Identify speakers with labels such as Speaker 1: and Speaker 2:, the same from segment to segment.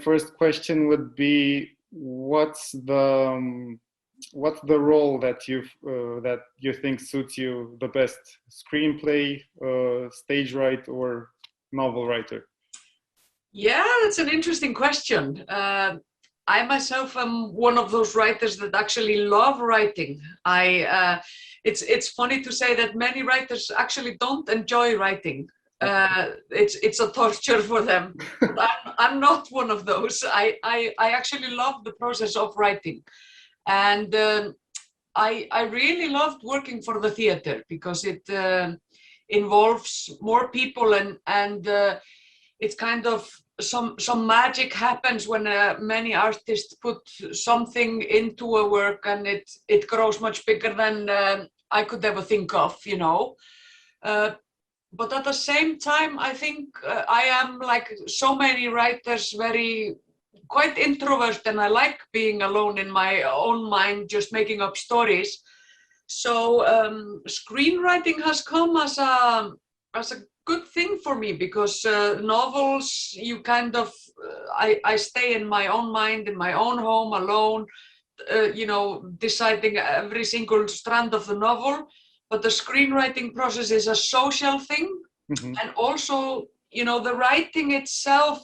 Speaker 1: first question would be, what's the role that you think suits you the best? Screenplay, stage writer, or novel writer?
Speaker 2: Yeah, that's an interesting question. I myself am one of those writers that actually love writing. It's funny to say that many writers actually don't enjoy writing. It's a torture for them. But I'm not one of those. I actually love the process of writing, and I really loved working for the theater because it involves more people, and it's kind of some magic happens when many artists put something into a work, and it grows much bigger than I could ever think of, you know. But at the same time, I think I am, like so many writers, quite introvert, and I like being alone in my own mind, just making up stories. So screenwriting has come as a good thing for me, because novels, you kind of, I stay in my own mind, in my own home, alone, you know, deciding every single strand of the novel. But the screenwriting process is a social thing. Mm-hmm. And also, you know, the writing itself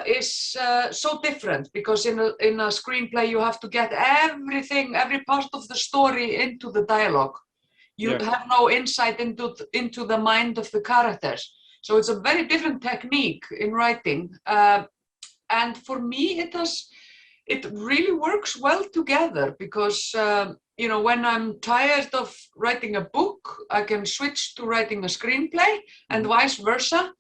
Speaker 2: is so different, because in a screenplay you have to get everything, every part of the story into the dialogue. You have no insight into the mind of the characters. So it's a very different technique in writing. And for me, it really works well together, because you know, when I'm tired of writing a book, I can switch to writing a screenplay, and vice versa.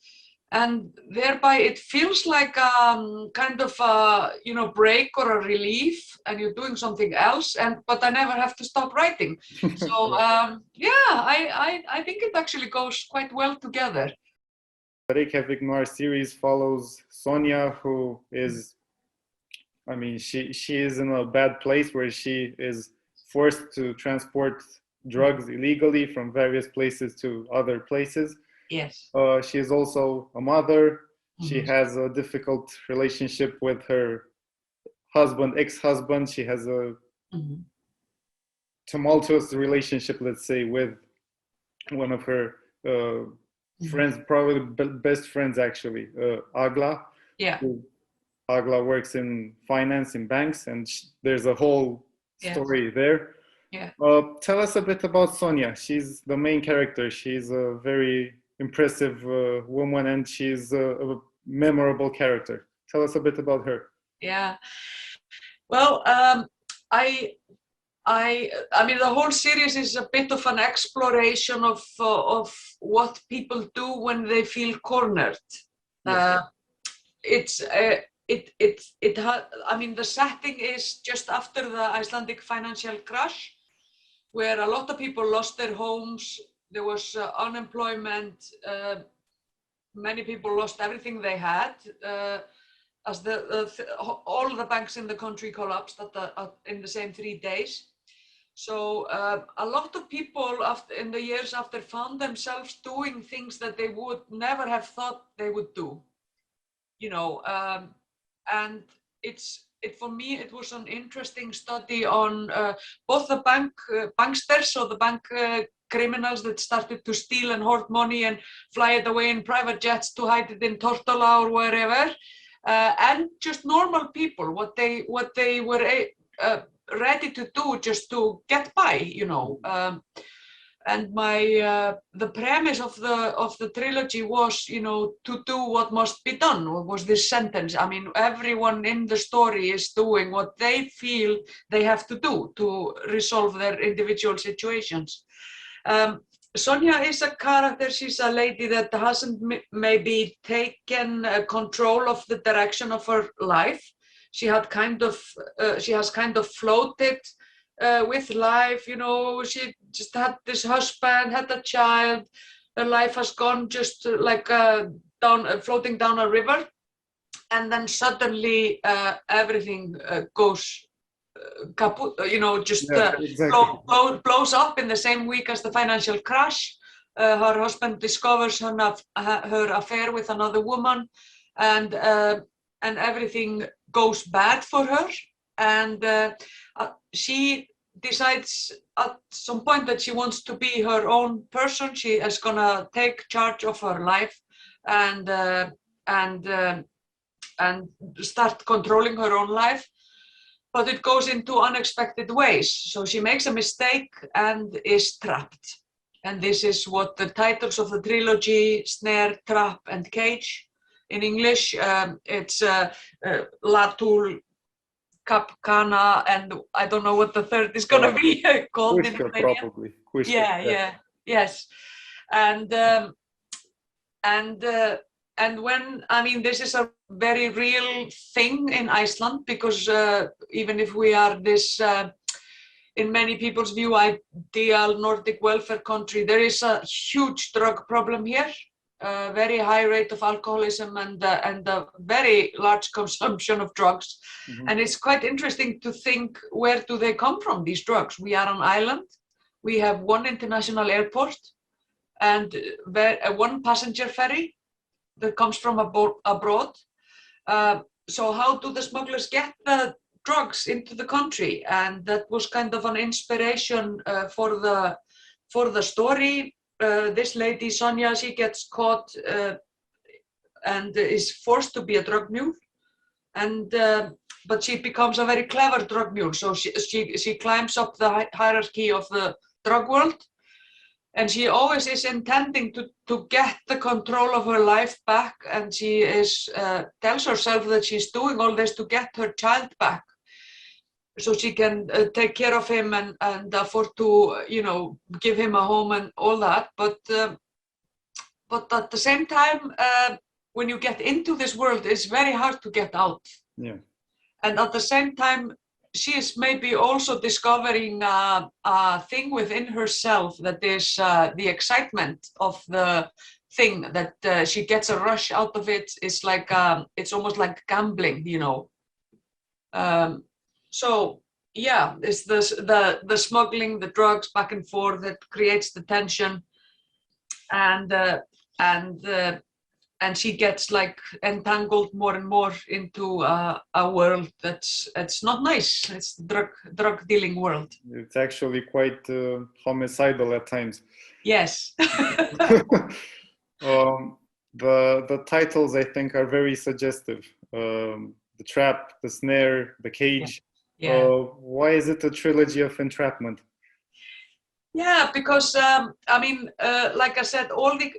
Speaker 2: And thereby it feels like kind of a, you know, break or a relief, and you're doing something else, but I never have to stop writing. So yeah, I think it actually goes quite well together.
Speaker 1: The Reykjavik Noir series follows Sonia, who is, I mean, she is in a bad place where she is forced to transport drugs illegally from various places to other places.
Speaker 2: Yes.
Speaker 1: She is also a mother. Mm-hmm. She has a difficult relationship with her ex-husband. She has a tumultuous relationship, let's say, with one of her friends, probably best friends actually, Agla.
Speaker 2: Yeah.
Speaker 1: Agla works in finance, in banks, and there's a whole story there.
Speaker 2: Yeah.
Speaker 1: Tell us a bit about Sonia. She's the main character. She's a very impressive woman, and she's a memorable character. Tell us a bit about her.
Speaker 2: Yeah. Well, I mean, the whole series is a bit of an exploration of what people do when they feel cornered. Yes. I mean, the setting is just after the Icelandic financial crash, where a lot of people lost their homes. There was unemployment. Many people lost everything they had, as all the banks in the country collapsed in the same 3 days. So a lot of people in the years after found themselves doing things that they would never have thought they would do. You know, and for me, it was an interesting study on both the banksters, so the bank criminals that started to steal and hoard money and fly it away in private jets to hide it in Tortola or wherever, and just normal people, what they were ready to do just to get by, you know. And the premise of the trilogy was, you know, to do what must be done. Was this sentence? I mean, everyone in the story is doing what they feel they have to do to resolve their individual situations. Sonia is a character. She's a lady that hasn't maybe taken control of the direction of her life. She has kind of floated with life, you know. She just had this husband, had a child. Her life has gone just like floating down a river, and then suddenly everything goes kaput, you know, just exactly. blows up in the same week as the financial crash. Her husband discovers her affair with another woman, and and everything goes bad for her. And she decides at some point that she wants to be her own person. She is gonna take charge of her life and start controlling her own life. But it goes into unexpected ways. So she makes a mistake and is trapped. And this is what the titles of the trilogy, Snare, Trap, and Cage. In English, it's Lațul, Capcana, and I don't know what the third is going to be called in Lithuania.
Speaker 1: Probably.
Speaker 2: Yes. And when, I mean, this is a very real thing in Iceland, because even if we are this, in many people's view, ideal Nordic welfare country, there is a huge drug problem here, very high rate of alcoholism and a very large consumption of drugs. Mm-hmm. And it's quite interesting to think, where do they come from, these drugs? We are an island. We have one international airport and one passenger ferry that comes from abroad. So how do the smugglers get the drugs into the country? And that was kind of an inspiration for the story. This lady Sonja, she gets caught and is forced to be a drug mule, and but she becomes a very clever drug mule. So she climbs up the hierarchy of the drug world, and she always is intending to get the control of her life back. And she is tells herself that she's doing all this to get her child back, so she can take care of him and afford to, give him a home and all that. But at the same time, when you get into this world, it's very hard to get out.
Speaker 1: Yeah. And
Speaker 2: at the same time, she is maybe also discovering a thing within herself that is the excitement of the thing, that she gets a rush out of it. It's like it's almost like gambling, So yeah, it's the smuggling, the drugs back and forth that creates the tension, and she gets like entangled more and more into a world that's not nice. It's the drug dealing world.
Speaker 1: It's actually quite homicidal at times.
Speaker 2: Yes.
Speaker 1: The titles, I think, are very suggestive. The trap, the snare, the cage.
Speaker 2: Yeah.
Speaker 1: Why is it a trilogy of entrapment?
Speaker 2: Yeah, because like I said,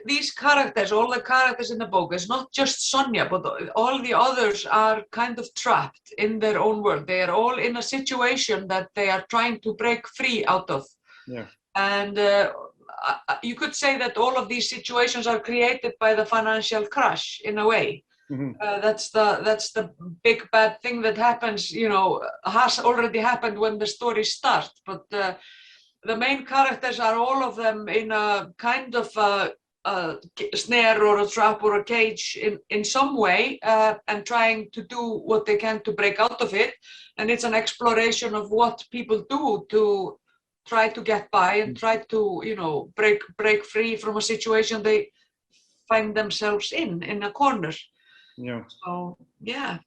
Speaker 2: these characters, all the characters in the book, it's not just Sonja, but all the others are kind of trapped in their own world. They are all in a situation that they are trying to break free out of.
Speaker 1: Yeah.
Speaker 2: And you could say that all of these situations are created by the financial crash, in a way. Mm-hmm. That's the big bad thing that happens, has already happened when the story starts. But the main characters are all of them in a kind of a snare or a trap or a cage in some way, and trying to do what they can to break out of it. And it's an exploration of what people do to try to get by and try to, break free from a situation they find themselves in a corner.
Speaker 1: Yeah.
Speaker 2: So, yeah.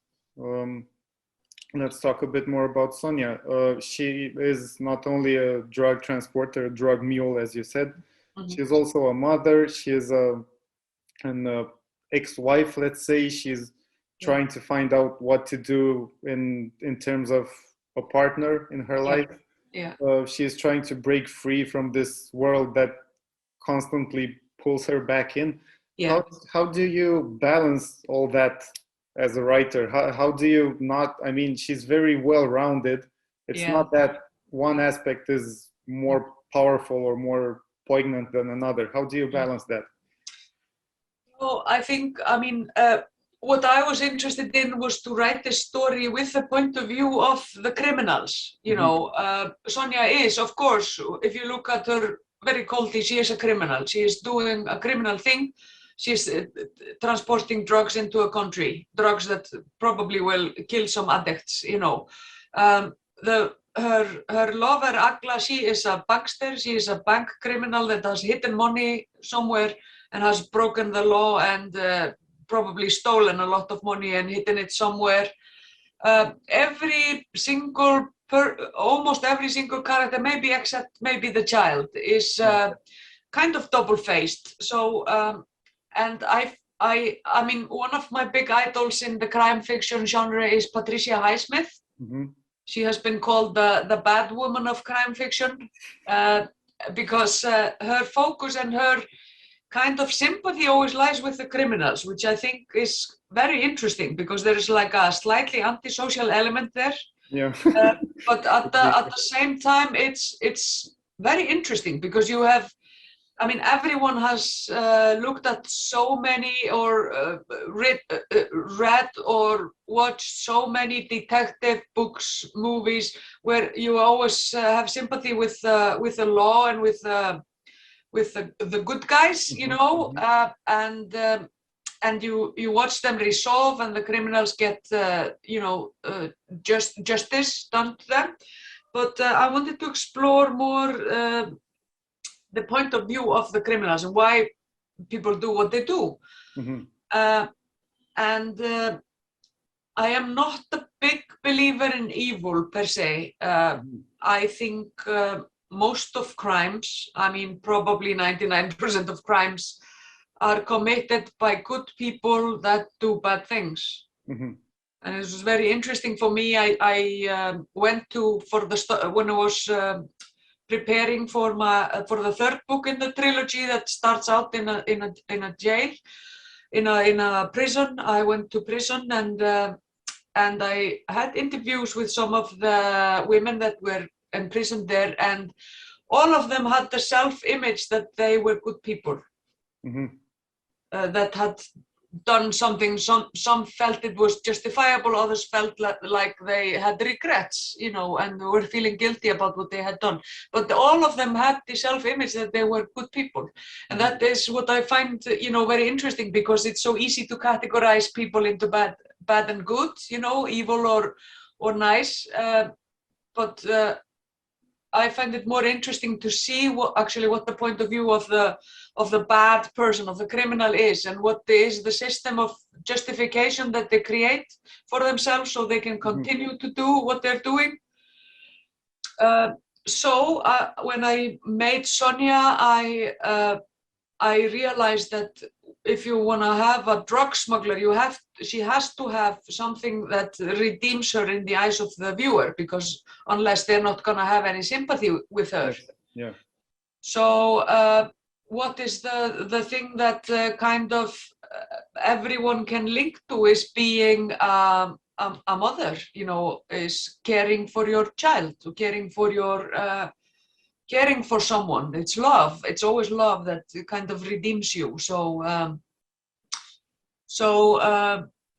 Speaker 1: Let's talk a bit more about Sonja. She is not only a drug transporter, a drug mule, as you said. Mm-hmm. She's also a mother. She is an ex-wife, let's say. She's trying to find out what to do in terms of a partner in her life.
Speaker 2: Yeah.
Speaker 1: She's trying to break free from this world that constantly pulls her back in. Yeah. How do you balance all that as a writer? How do you not, she's very well-rounded. It's not that one aspect is more powerful or more poignant than another. How do you balance that?
Speaker 2: Well, I think, what I was interested in was to write this story with the point of view of the criminals. Sonja is, of course, if you look at her very coldly, she is a criminal. She is doing a criminal thing. She's transporting drugs into a country, drugs that probably will kill some addicts, Her lover, Agla, she is a bankster. She is a bank criminal that has hidden money somewhere and has broken the law and probably stolen a lot of money and hidden it somewhere. Almost every single character, maybe except maybe the child, is kind of double-faced. So, and I mean, one of my big idols in the crime fiction genre is Patricia Highsmith. She has been called the bad woman of crime fiction because her focus and her kind of sympathy always lies with the criminals, which I think is very interesting because there is like a slightly antisocial element there.
Speaker 1: Yeah.
Speaker 2: But at the same time, it's very interesting because you have, I mean, everyone has looked at so many or read or watched so many detective books, movies, where you always have sympathy with the law and with the good guys, you know, and you watch them resolve, and the criminals get you know, justice done to them. But I wanted to explore more the point of view of the criminals and why people do what they do. And I am not a big believer in evil per se. I think most of crimes, I mean, probably 99% of crimes, are committed by good people that do bad things. And it was very interesting for me. I went to, when I was preparing for the third book in the trilogy that starts out in a jail, in a prison. I went to prison and I had interviews with some of the women that were imprisoned there, and all of them had the self-image that they were good people, that had done something. Some felt it was justifiable, others felt like they had regrets, you know, and were feeling guilty about what they had done. But all of them had the self-image that they were good people, and that is what I find, you know, very interesting, because it's so easy to categorize people into bad and good, you know, evil or nice. But I find it more interesting to see what the point of view of the bad person, of the criminal is, and what is the system of justification that they create for themselves so they can continue to do what they're doing. So when I made Sonia, I realized that if you want to have a drug smuggler, she has to have something that redeems her in the eyes of the viewer, because unless they're not going to have any sympathy with her.
Speaker 1: Yeah.
Speaker 2: So what is the thing that kind of everyone can link to is being a mother, you know, is caring for your child, caring for someone. It's love. It's always love that kind of redeems you. So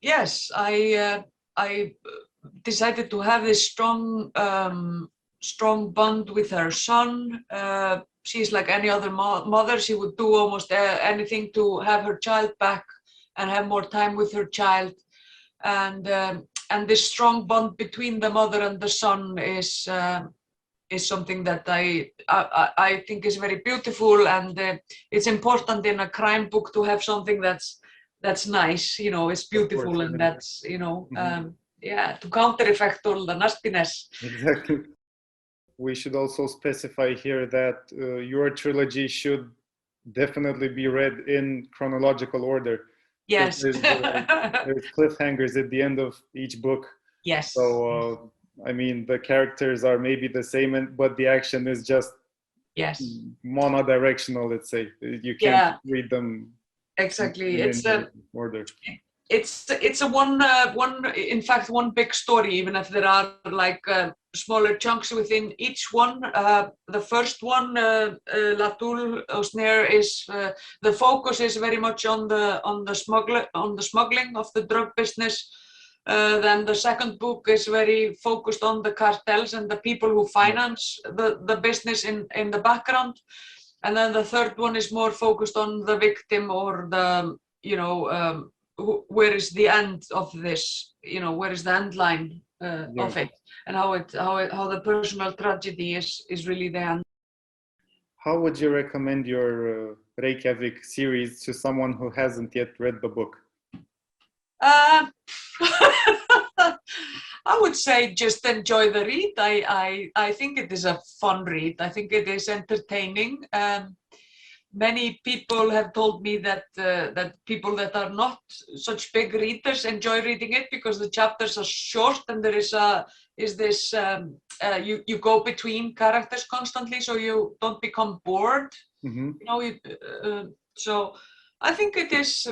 Speaker 2: yes, I decided to have this strong bond with her son. She's like any other mother. She would do almost anything to have her child back and have more time with her child. And this strong bond between the mother and the son is something that I think is very beautiful, and it's important in a crime book to have something that's nice, you know, it's beautiful, course, and that's, you know, yeah, to counter-effect all the nastiness.
Speaker 1: Exactly. We should also specify here that your trilogy should definitely be read in chronological order.
Speaker 2: Yes.
Speaker 1: There's cliffhangers at the end of each book.
Speaker 2: Yes.
Speaker 1: So, I mean, the characters are maybe the same, but the action is just monodirectional, let's say. You can't read them.
Speaker 2: Exactly.
Speaker 1: In order.
Speaker 2: It's a one in fact one big story, even if there are like smaller chunks within each one. The first one, Lațul is the focus is very much on the smuggling of the drug business. Then the second book is very focused on the cartels and the people who finance the business in the background. And then the third one is more focused on the victim, or the, you know, where is the end of this, you know, where is the end line of it, and how the personal tragedy is really the end.
Speaker 1: How would you recommend your Reykjavik series to someone who hasn't yet read the book?
Speaker 2: I would say just enjoy the read. I think it is a fun read. I think it is entertaining. Many people have told me that that people that are not such big readers enjoy reading it because the chapters are short and there is this you go between characters constantly, so you don't become bored.
Speaker 1: Mm-hmm.
Speaker 2: You know, so I think it is.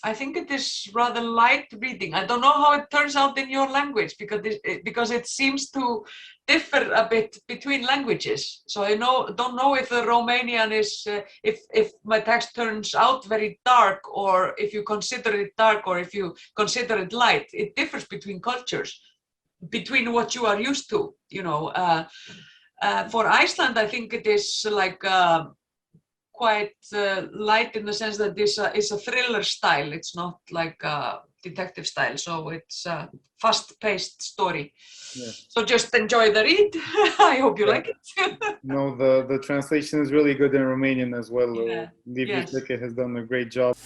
Speaker 2: I think it is rather light reading. I don't know how it turns out in your language because it seems to differ a bit between languages. So I don't know if the Romanian is if my text turns out very dark, or if you consider it dark, or if you consider it light. It differs between cultures, between what you are used to. You know, for Iceland, I think it is like. Quite light in the sense that this is a thriller style. It's not like a detective style, so it's a fast-paced story.
Speaker 1: Yeah.
Speaker 2: So just enjoy the read. I hope you like it.
Speaker 1: No, the translation is really good in Romanian as well.
Speaker 2: Yeah.
Speaker 1: Liljei
Speaker 2: Yes.
Speaker 1: has done a great job.